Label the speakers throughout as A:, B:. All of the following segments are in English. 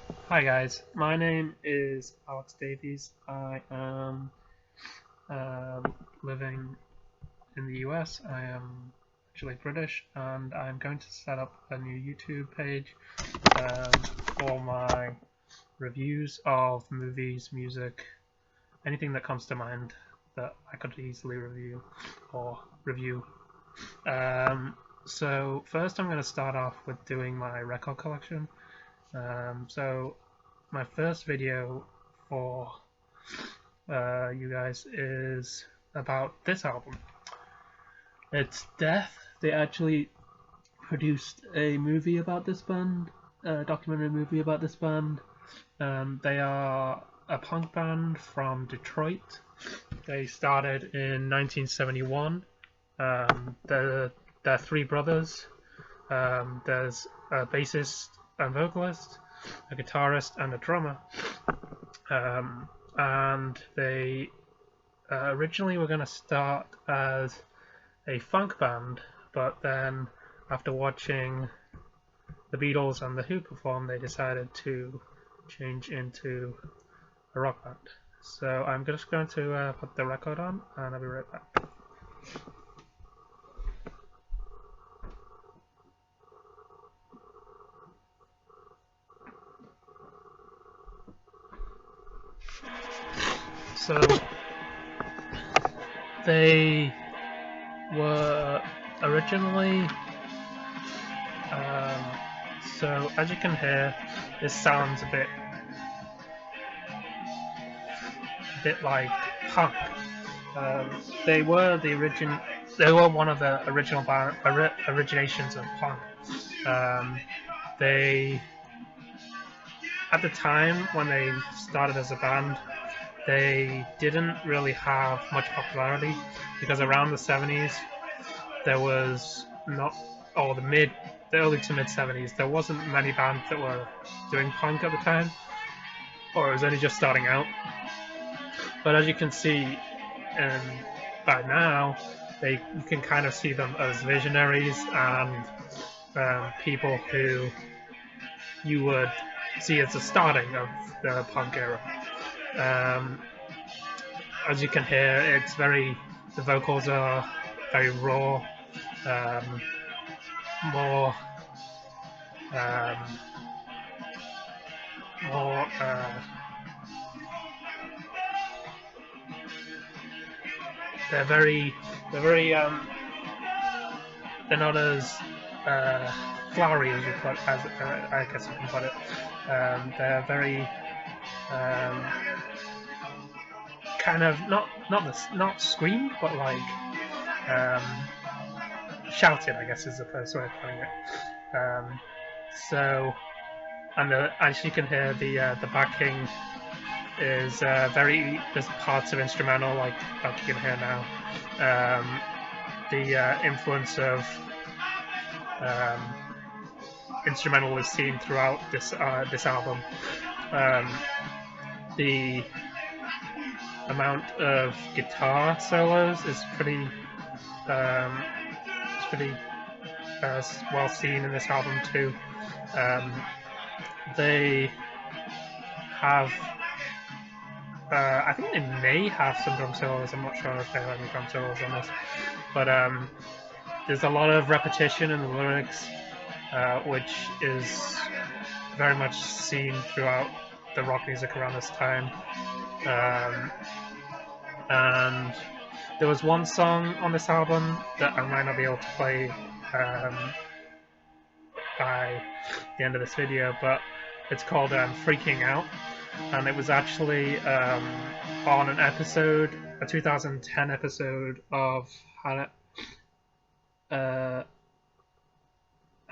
A: Hi guys, my name is Alex Davies. I am living in the US. I am actually British, and I'm going to set up a new YouTube page um, for my reviews of movies, music, anything that comes to mind that I could easily review. So first I'm going to start off with doing my record collection. So my first video for you guys is about this album. It's Death. They actually produced a movie about this band, a documentary movie about this band. They are a punk band from Detroit. They started in 1971. They're three brothers. There's a bassist and vocalist, a guitarist, and a drummer. And they originally were going to start as a funk band, but then after watching the Beatles and the Who perform, they decided to change into a rock band. So I'm just going to put the record on, and I'll be right back. So they were originally so as you can hear, this sounds a bit like punk. They were one of the original originations of punk. They at the time when they started as a band, they didn't really have much popularity because around the 70s there was not, or the early to mid 70s, there wasn't many bands that were doing punk at the time, or it was only just starting out. But as you can see, by now, you can kind of see them as visionaries and people who you would see as the starting of the punk era. As you can hear, the vocals are very raw, more they're very they're not as flowery as I guess you can put it. They're very kind of not screamed, but like shouted, I guess is the first way of putting it. So, and as you can hear, the backing is there's parts of instrumental like you can hear now. The influence of instrumental is seen throughout this album. The amount of guitar solos is pretty well seen in this album too. They have I think they may have some drum solos. I'm not sure if they have any drum solos on this, but there's a lot of repetition in the lyrics, which is very much seen throughout the rock music around this time. And there was one song on this album that I might not be able to play by the end of this video, but it's called Freaking Out, and it was actually on an episode, a 2010 episode of How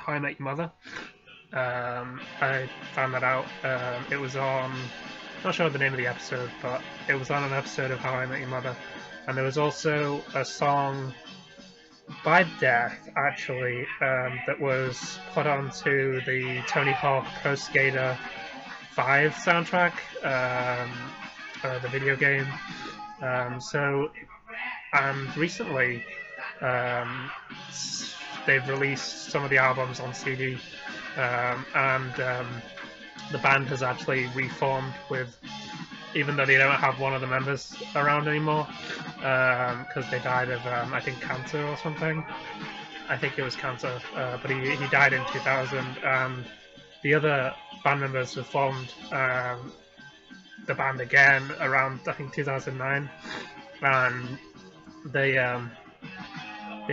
A: I Met Your Mother. I found that out. It was on, not sure the name of the episode, but it was on an episode of How I Met Your Mother. And there was also a song by Death, actually, that was put onto the Tony Hawk Pro Skater 5 soundtrack, the video game. And recently, they've released some of the albums on CD, and the band has actually reformed with, even though they don't have one of the members around anymore, because they died of I think cancer or something. I think it was cancer, but he died in 2000. The other band members have formed the band again around I think 2009, and they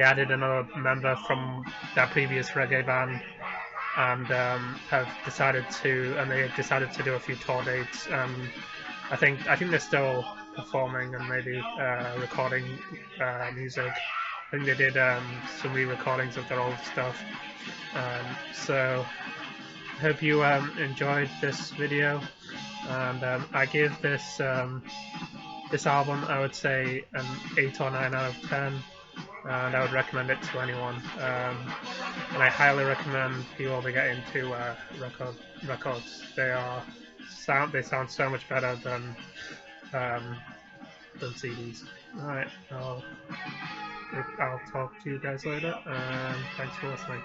A: added another member from their previous reggae band, and they decided to do a few tour dates. I think they're still performing and maybe recording music. I think they did some re-recordings of their old stuff. So I hope you enjoyed this video, and I give this this album, I would say, an 8 or 9 out of 10, and I would recommend it to anyone. And I highly recommend people to get into records. They sound so much better than CDs. Alright, I'll talk to you guys later, and thanks for listening.